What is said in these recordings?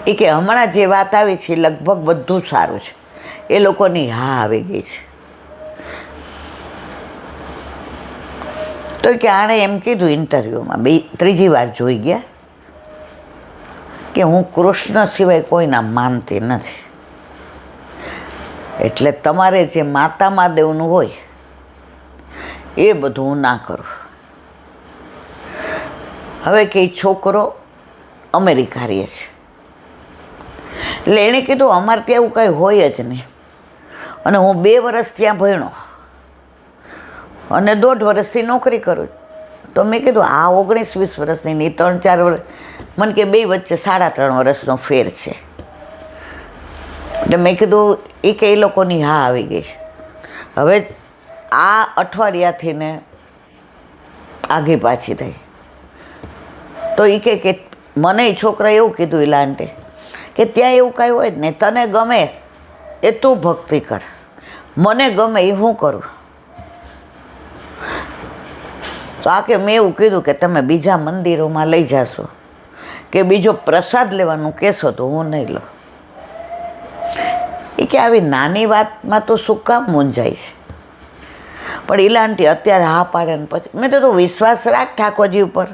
એ કે હમણાં જે વાત આવી છે લગભગ બધું સારું છે. એ લોકોની હા આવી ગઈ છે. તો કે આણે એમ કીધું ઇન્ટરવ્યૂમાં, ત્રીજી વાર જોઈ ગયા કે હું કૃષ્ણ સિવાય કોઈના માનતી નથી, એટલે તમારે જે માતા મહાદેવનું હોય એ બધું હું ના કરું. હવે કે છોકરો અમેરિકા રહે છે, એટલે એણે કીધું અમારે ત્યાં એવું કંઈ હોય જ નહીં, અને હું 2 વર્ષ ત્યાં ભણ્યો અને 1.5 વર્ષથી નોકરી કરું. તો મેં કીધું આ 19-20 વર્ષની નહીં, 3-4 વર્ષ, મને કે 2 વચ્ચે 3.5 વર્ષનો ફેર છે. એટલે મેં કીધું કે એ લોકોની હા આવી ગઈ છે. હવે આ અઠવાડિયાથી ને આઘી પાછી થઈ. તો એ કે મને છોકરા એવું કીધું ઇલાન્ટે કે ત્યાં એવું કાંઈ હોય જ નહીં, તને ગમે એ તું ભક્તિ કર, મને ગમે એ હું કરું. તો આ કે મેં એવું કીધું કે તમે બીજા મંદિરોમાં લઈ જાશો કે બીજો પ્રસાદ લેવાનું કહેશો તો હું નહીં લઉં. એ કે આવી નાની વાતમાં તો શું કામ મૂંઝાય છે. પણ ઇલાન્ટી અત્યારે હા પાડે ને પછી મેં તો તું વિશ્વાસ રાખ ઠાકોરજી ઉપર,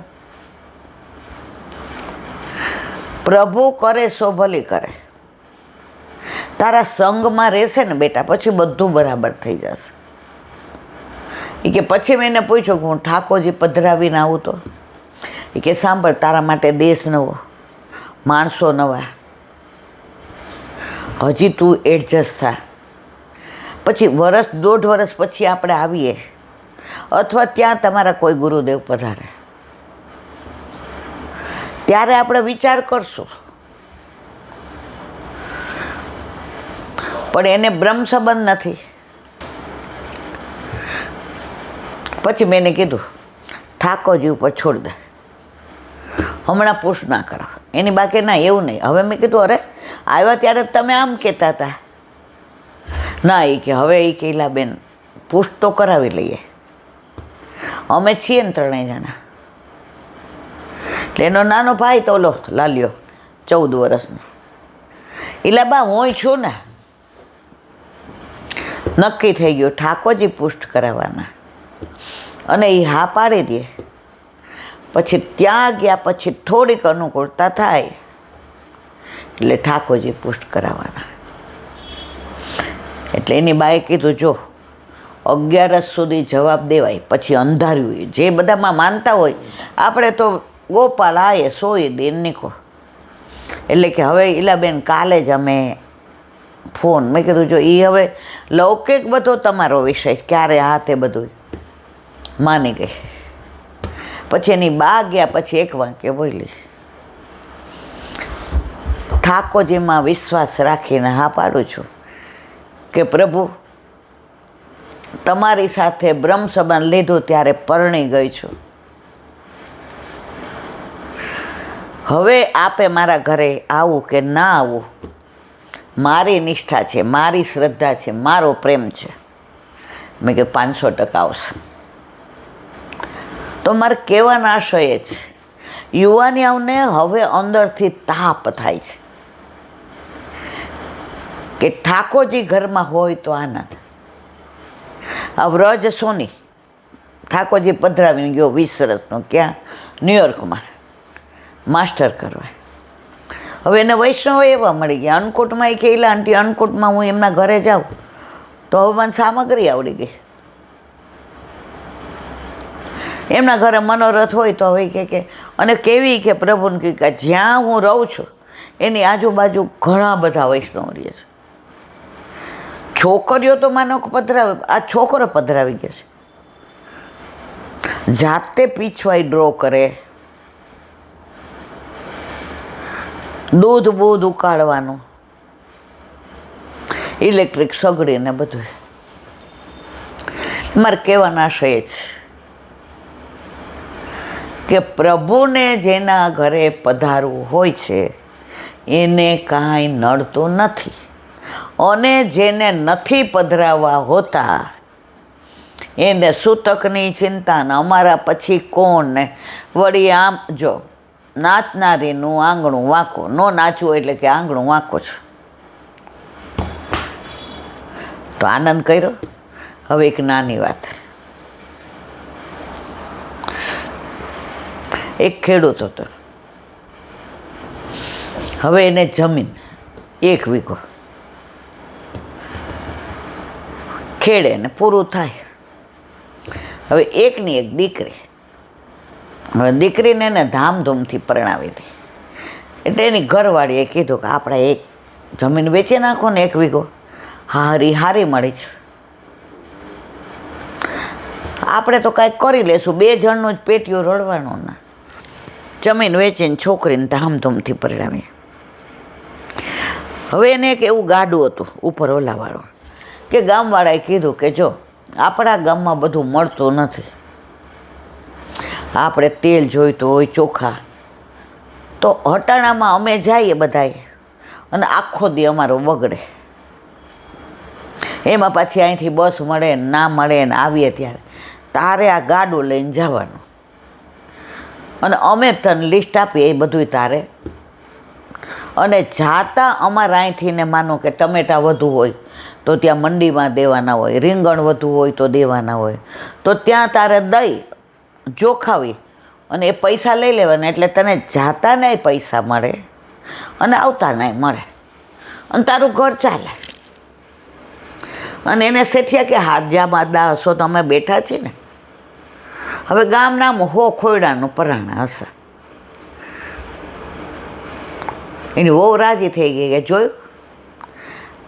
પ્રભુ કરે સો ભલી કરે. તારા સંગમાં રહેશે ને બેટા પછી બધું બરાબર થઈ જશે. એ કે પછી મેં એને પૂછ્યું કે હું ઠાકોરજી પધરાવીને આવું તો? એ કે સાંભળ, તારા માટે દેશ નવો, માણસો નવા, હજી તું એડજસ્ટ થા. પછી 1-1.5 વર્ષ પછી આપણે આવીએ, અથવા ત્યાં તમારા કોઈ ગુરુદેવ પધારે, ત્યારે આપણે વિચાર કરશું. પણ એને બ્રહ્મ સંબંધ નથી. પછી મેં એને કીધું ઠાકોરજી ઉપર છોડ દે, હમણાં પુશ ના કરો એની બાકી. ના એવું નહીં. હવે મેં કીધું અરે આવ્યા ત્યારે તમે આમ કહેતા હતા. ના એ કે હવે એ કે બેન પુશ તો કરાવી લઈએ, અમે છીએ ને 3 જણા. એટલે એનો નાનો ભાઈ તો ઓલો લાલ્યો 14 વર્ષનો, બા હું છું ને. નક્કી થઈ ગયું ઠાકોરજી પુષ્ટ કરાવવાના, અને એ હા પાડી દે. પછી ત્યાં ગયા પછી થોડીક અનુકૂળતા થાય એટલે ઠાકોરજી પુષ્ટ કરાવવાના. એટલે એની બાએ કીધું જો 11 સુધી જવાબ દેવાય, પછી અંધાર્યું. જે બધામાં માનતા હોય આપણે તો ગોપાલ આયે સોઈ દે નીકો. એટલે કે હવે ઈલાબેન કાલે જ અમે ફોન, મેં કીધું જો એ હવે લૌકિક બધો તમારો વિષય, ક્યારે હા તે બધું માની ગઈ. પછી એની બા ગયા પછી 1 વાક્ય બોલી, ઠાકોરજીમાં વિશ્વાસ રાખીને હા પાડું છું કે પ્રભુ તમારી સાથે બ્રહ્મ સંબંધ લીધું ત્યારે પરણી ગઈ છું. હવે આપે મારા ઘરે આવું કે ના આવું, મારી નિષ્ઠા છે, મારી શ્રદ્ધા છે, મારો પ્રેમ છે. મેં કે 500% આવશે. તો મારે કહેવાનો આશય એ છે, યુવાનીઓને હવે અંદરથી તાપ થાય છે કે ઠાકોરજી ઘરમાં હોય તો આનંદ. આ વ્રજ સોની ઠાકોરજી પધરાવીને ગયો 20 વર્ષનો, ક્યાં? ન્યુયોર્કમાં માસ્ટર કરવા. હવે એને વૈષ્ણવ એવા મળી ગયા. અન્નકૂટમાં એ કહેલા આંટી અન્નકૂટમાં હું એમના ઘરે જાઉં તો હવે મને સામગ્રી આવડી ગઈ. એમના ઘરે મનોરથ હોય તો હવે કે અને કેવી કે પ્રભુને કે જ્યાં હું રહું છું એની આજુબાજુ ઘણા બધા વૈષ્ણવ રહે છે. છોકરીઓ તો માનો પધરાવે, આ છોકરો પધરાવી ગયો છે. જાતે પીછવાઈ ડ્રો કરે, દૂધ બૂધ ઉકાળવાનું, ઇલેક્ટ્રિક સગડીને બધું. મારે કહેવાનો આશય છે કે પ્રભુને જેના ઘરે પધારવું હોય છે એને કાંઈ નડતું નથી, અને જેને નથી પધરાવવા હોતા એને સૂતકની ચિંતા ને અમારા પછી કોણ ને વળી આમ. જો નાચનારીનું આંગણું વાંકો, ન નાચવું એટલે કે આંગણું વાંકો છે. તો આનંદ કર્યો. હવે એક નાની વાત. એક ખેડૂત હતો. હવે એને જમીન 1 વીઘો ખેડે ને પૂરું થાય. હવે એકની એક દીકરી. હવે દીકરીને એને ધામધૂમથી પરણાવી હતી. એટલે એની ઘરવાળીએ કીધું કે આપણે એક જમીન વેચી નાખો ને 1 વીઘો, હારી મળી છે, આપણે તો કાંઈક કરી લેશું, 2 જણનું જ પેટીઓ રડવાનું ના. જમીન વેચીને છોકરીને ધામધૂમથી પરણાવી. હવે એને એક એવું ગાડું હતું ઉપર ઓલાવાળું, કે ગામવાળાએ કીધું કે જો આપણા ગામમાં બધું મળતું નથી, આપણે તેલ જોઈતું હોય, ચોખા, તો હટાણામાં અમે જઈએ બધાએ અને આખો દી અમારો બગડે. એમાં પાછી અહીંથી બસ મળે ના મળે ને આવીએ ત્યારે તારે આ ગાડું લઈને જવાનું અને અમે તને લિસ્ટ આપીએ એ બધું તારે. અને જાતા અમારા અહીંથી ને માનો કે ટમેટાં વધુ હોય તો ત્યાં મંડીમાં દેવાના હોય, રીંગણ વધુ હોય તો દેવાના હોય, તો ત્યાં તારે દઈ જોખાવી અને એ પૈસા લઈ લેવાના. એટલે તને જાતા નહીં પૈસા મળે અને આવતા નહીં મળે અને તારું ઘર ચાલે. અને એને શેઠિયા કે હાજામાં દા હશો તો અમે બેઠા છીએ ને. હવે ગામના ખોયડાનું પરાણા હશે. એની બહુ રાજી થઈ ગઈ કે જોયું,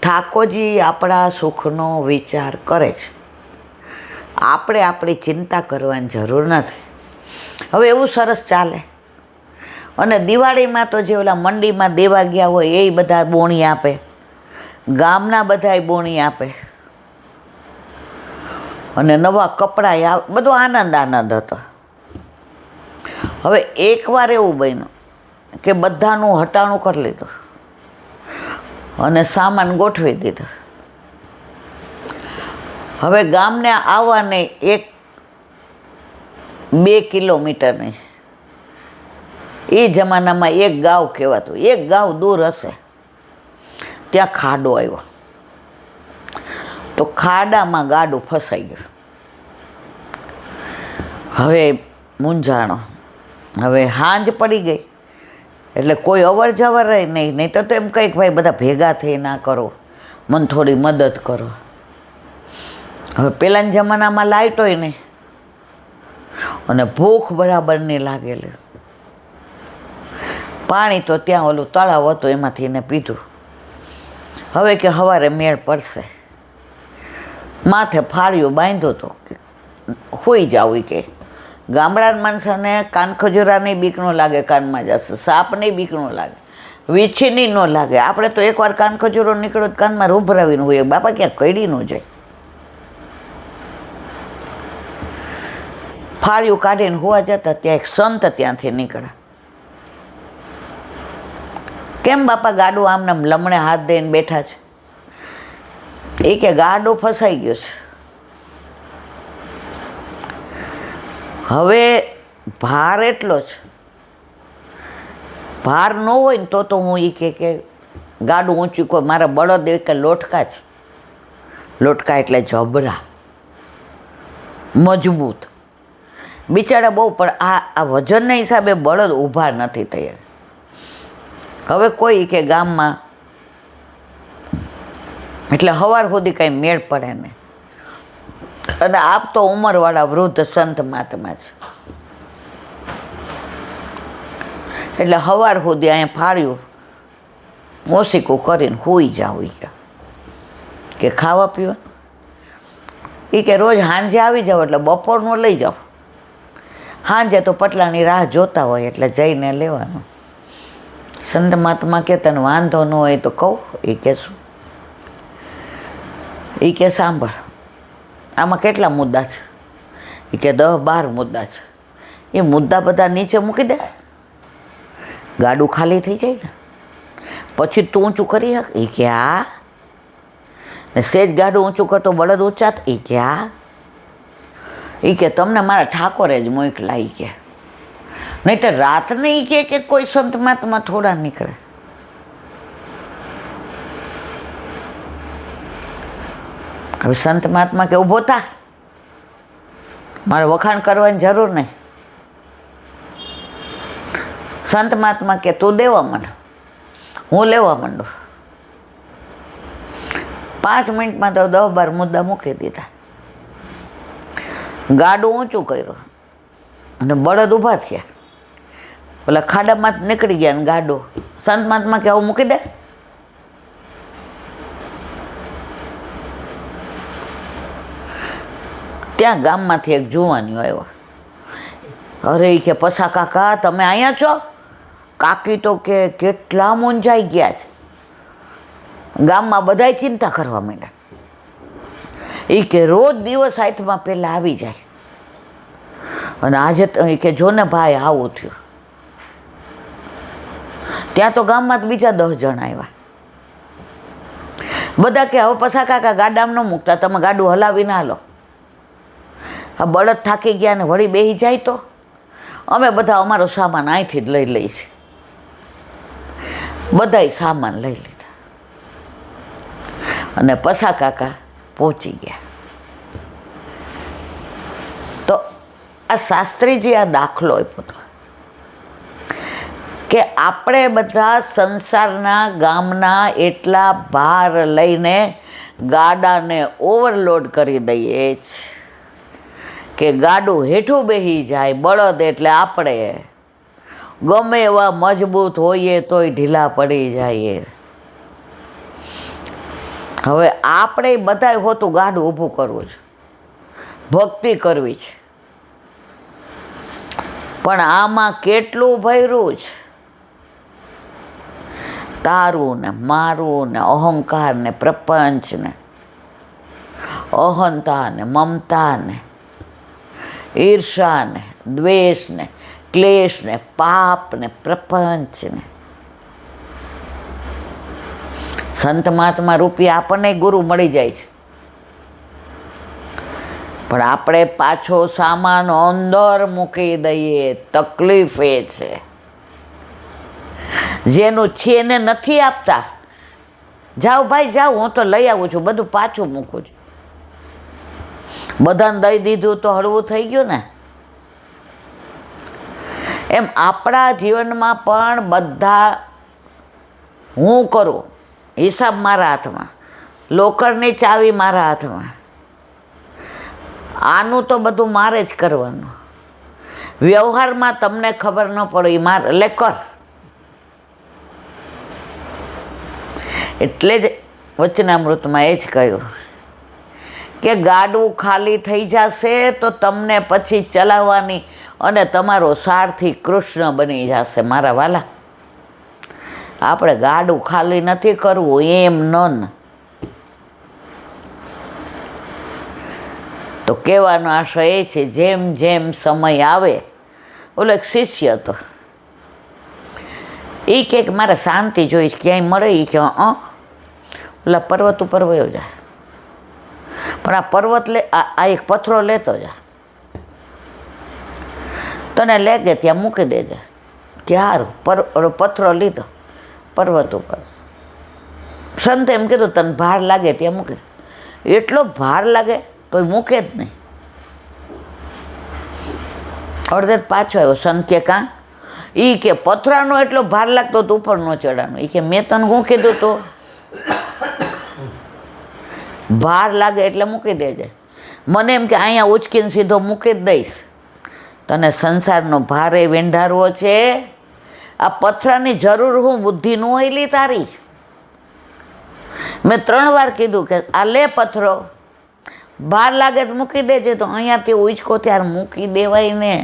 ઠાકોરજી આપણા સુખનો વિચાર કરે છે, આપણે આપણી ચિંતા કરવાની જરૂર નથી. હવે એવું સરસ ચાલે. અને દિવાળીમાં તો જે ઓલા મંડીમાં દેવા ગયા હોય એ બધા બોણી આપે, ગામના બધાય બોણી આપે અને નવા કપડાં, બધો આનંદ હતો. હવે એકવાર એવું બન્યું કે બધાનું હટાણું કરી લીધું અને સામાન ગોઠવી દીધો. હવે ગામને આવવાને 1-2 કિલોમીટરની, એ જમાનામાં એક ગાવ કહેવાતું, એક ગાવ દૂર હશે, ત્યાં ખાડો આવ્યો. તો ખાડામાં ગાડું ફસાઈ ગયું. હવે મૂંઝાણો. હવે હાંજ પડી ગઈ એટલે કોઈ અવર જવર રહે નહીં તો એમ કંઈક ભાઈ બધા ભેગા થઈ ના કરો, મને થોડી મદદ કરો. હવે પહેલાંના જમાનામાં લાઇટોય નહીં અને ભૂખ બરાબર નહીં લાગેલી. પાણી તો ત્યાં ઓલું તળાવ હતું એમાંથી એને પીધું. હવે કે સવારે મેળ પડશે. માથે ફાળિયું બાંધ્યું હતું, સૂઈ જાવ. કે ગામડાના માણસોને કાન ખજૂરાની બીક ન લાગે, કાનમાં જશે, સાપની બીક ન લાગે, વીછીની ન લાગે. આપણે તો એકવાર કાન ખજૂરો નીકળ્યો તો કાનમાં રૂભરાવીને હોય, બાપા ક્યાં કઈડી ન જાય. ફાળિયું કાઢીને હોવા જતા ત્યાં એક સંત ત્યાંથી નીકળ્યા. કેમ બાપા ગાડું આમને લમણે હાથ દઈને બેઠા છે? એ કે ગાડું ફસાઈ ગયું છે. હવે ભાર એટલો જ, ભાર ન હોય ને તો હું એ કે ગાડું ઊંચું, કોઈ મારા બળદ કે લોટકા છે. લોટકા એટલે જબરા, મજબૂત બિચારા બહુ, પણ આ વજનના હિસાબે બળદ ઊભા નથી તૈયાર. હવે કોઈ કે ગામમાં એટલે સવાર સુધી કાંઈ મેળ પડે નહીં. અને આપ તો ઉંમરવાળા વૃદ્ધ સંત મહાત્મા છે, એટલે સવાર સુધી અહીંયા ફાળ્યું ઓસીકું કરીને સૂઈ જાવ. કે ખાવા પીવા એ કે રોજ સાંજે આવી જાઓ એટલે બપોરનું લઈ જાઓ. સાંજે તો પટલાની રાહ જોતા હોય એટલે જઈને લેવાનું. સંત મહાત્મા કે તને વાંધો ન હોય તો કહું. એ કે શું? એ કે સાંભળ, આમાં કેટલા મુદ્દા છે? એ કે 10-12 મુદ્દા છે. એ મુદ્દા બધા નીચે મૂકી દે, ગાડું ખાલી થઈ જાય ને પછી તું ઊંચું કરી શક. એ કે હા. ને સેજ ગાડું ઊંચું કરતો બળદ ઊંચા. એ કે હા. એ કે તમને મારા ઠાકોરે જ મોકલા. એ કે નહીં તો રાત નહીં કે કોઈ સંત મહાત્મા થોડા નીકળે. હવે સંત મહાત્મા કે ઊભો થા, મારે વખાણ કરવાની જરૂર નહીં. સંત મહાત્મા કે તું દેવા માંડ, હું લેવા માંડું. 5 મિનિટમાં તો 10-12 મુદ્દા મૂકી દીધા. ગાડું ઊંચું કર્યું અને બળદ ઊભા થયા. ઓલા ખાડામાં નીકળી ગયા ને ગાડું. સંત મહાત્મા કે આવું મૂકી દે. ત્યાં ગામમાંથી એક જુવાનીઓ આવ્યો. અરે કે પસા કાકા તમે અહીંયા છો? કાકી તો કે કેટલા મૂંઝાઈ ગયા છે. ગામમાં બધાય ચિંતા કરવા માંડ્યા. એ કે રોજ દિવસ હાથમાં પહેલાં આવી જાય અને આજે કે જો ને ભાઈ આવું થયું. ત્યાં તો ગામમાં બીજા 10 જણ આવ્યા. બધા કે હવે પસા કાકા ગાડામાં ન મૂકતા, તમે ગાડું હલાવીને હાલો. આ બળદ થાકી ગયા ને વળી બેસી જાય તો અમે બધા અમારો સામાન અહીંથી જ લઈ લઈશું. બધાય સામાન લઈ લીધા અને પસા કાકા પહોંચી ગયા. તો આ શાસ્ત્રીજી આ દાખલો આપ્યો હતો કે આપણે બધા સંસારના ગામના એટલા ભાર લઈને ગાડાને ઓવરલોડ કરી દઈએ છીએ કે ગાડું હેઠું બેસી જાય. બળદ એટલે આપણે ગમે એવા મજબૂત હોઈએ તોય ઢીલા પડી જાય. હવે આપણે બધાય હોતું ગાડું ઊભું કરવું છે, ભક્તિ કરવી છે, પણ આમાં કેટલું ભર્યું છે. તારું ને મારું ને અહંકાર ને પ્રપંચ ને અહંતા ને મમતા ને ઈર્ષા ને દ્વેષ ને ક્લેશ ને પાપ ને પ્રપંચ ને. સંત મહાત્મા રૂપી આપણને ગુરુ મળી જાય છે, પણ આપણે પાછો સામાન અંદર મૂકી દઈએ. તકલીફ એ છે જેનું છે ને નથી આપતા. જાઓ ભાઈ જાઓ, હું તો લઈ આવું છું, બધું પાછું મૂકું છું. બધાને દઈ દીધું તો હળવું થઈ ગયું ને. એમ આપણા જીવનમાં પણ બધા હું કરું, હિસાબ મારા હાથમાં, લોકરની ચાવી મારા હાથમાં. આનું તો બધું મારે જ કરવાનું. વ્યવહારમાં તમને ખબર ન પડે એ મારે એટલે કર. એટલે જ વચનામૃતમાં એ જ કહ્યું કે ગાડું ખાલી થઈ જશે તો તમને પછી ચલાવવાની અને તમારો સારથી કૃષ્ણ બની જશે. મારા વાલા, આપણે ગાડું ખાલી નથી કરવું એમ ન. તો કહેવાનો આશય એ છે જેમ જેમ સમય આવે. ઓલો એક શિષ્ય હતો, એ કે મારે શાંતિ જોઈશ, ક્યાંય મળે. એ કે ઓલા પર્વત ઉપર વયો જાય, પણ આ પર્વત આ એક પથ્થરો લેતો જા, તને લેગે ત્યાં મૂકી દેજે. કે હારું. પથ્થરો લીધો પર્વત ઉપર. સંતે એમ કીધું તને ભાર લાગે ત્યાં મૂકી. એટલો ભાર લાગે તોય મૂકે જ નહીં. અડધે પાછો આવ્યો. સંત કે કાં? એ કે પથરાનો એટલો ભાર લાગતો તો ઉપર ન ચડાનો. એ કે મેં તને શું કીધું તો ભાર લાગે એટલે મૂકી દેજે. મને એમ કે અહીંયા ઉચકીને સીધો મૂકી જ દઈશ. તને સંસારનો ભારે વેંઢારવો છે. આ પથરાની જરૂર હું બુદ્ધિ ન હોયલી તારી. મેં 3 વાર કીધું કે આ લે પથરો, ભાર લાગે તો મૂકી દેજે. તો અહીંયાથી ઉચકો ત્યારે મૂકી દેવાય ને.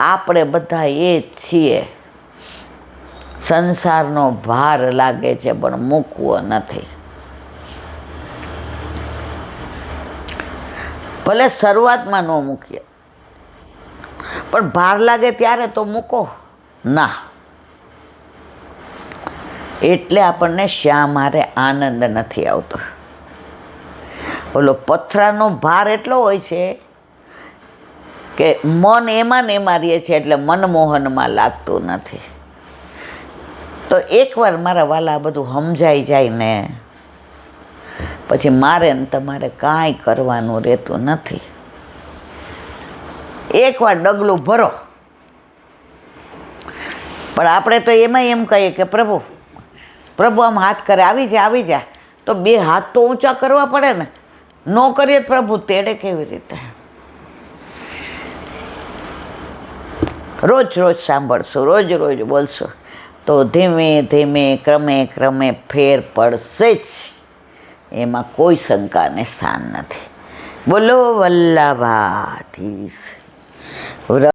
આપણે બધા એ જ છીએ. સંસારનો ભાર લાગે છે પણ મૂકવો નથી. ભલે શરૂઆતમાં ન મૂકીએ, પણ ભાર લાગે ત્યારે તો મૂકો ના. એટલે આપણને શા મારે આનંદ નથી આવતો. ઓલો પથરાનો ભાર એટલો હોય છે કે મન એમાં ને એમાં રહે છે, એટલે મનમોહનમાં લાગતું નથી. તો એકવાર મારા વાલા બધું સમજાઈ જાય ને પછી મારે ને તમારે કાંઈ કરવાનું રહેતું નથી. એકવાર ડગલું ભરો. પણ આપણે તો એમાં એમ કહીએ કે પ્રભુ પ્રભુ આમ હાથ કરે, આવી જા આવી જા. તો બે હાથ તો ઊંચા કરવા પડે ને, ન કરીએ પ્રભુ તેડે કેવી રીતે? રોજ રોજ સાંભળશું, રોજ રોજ બોલશું તો ધીમે ધીમે ક્રમે ક્રમે ફેર પડશે જ, એમાં કોઈ શંકાને સ્થાન નથી. બોલો વલ્લભાધીશ.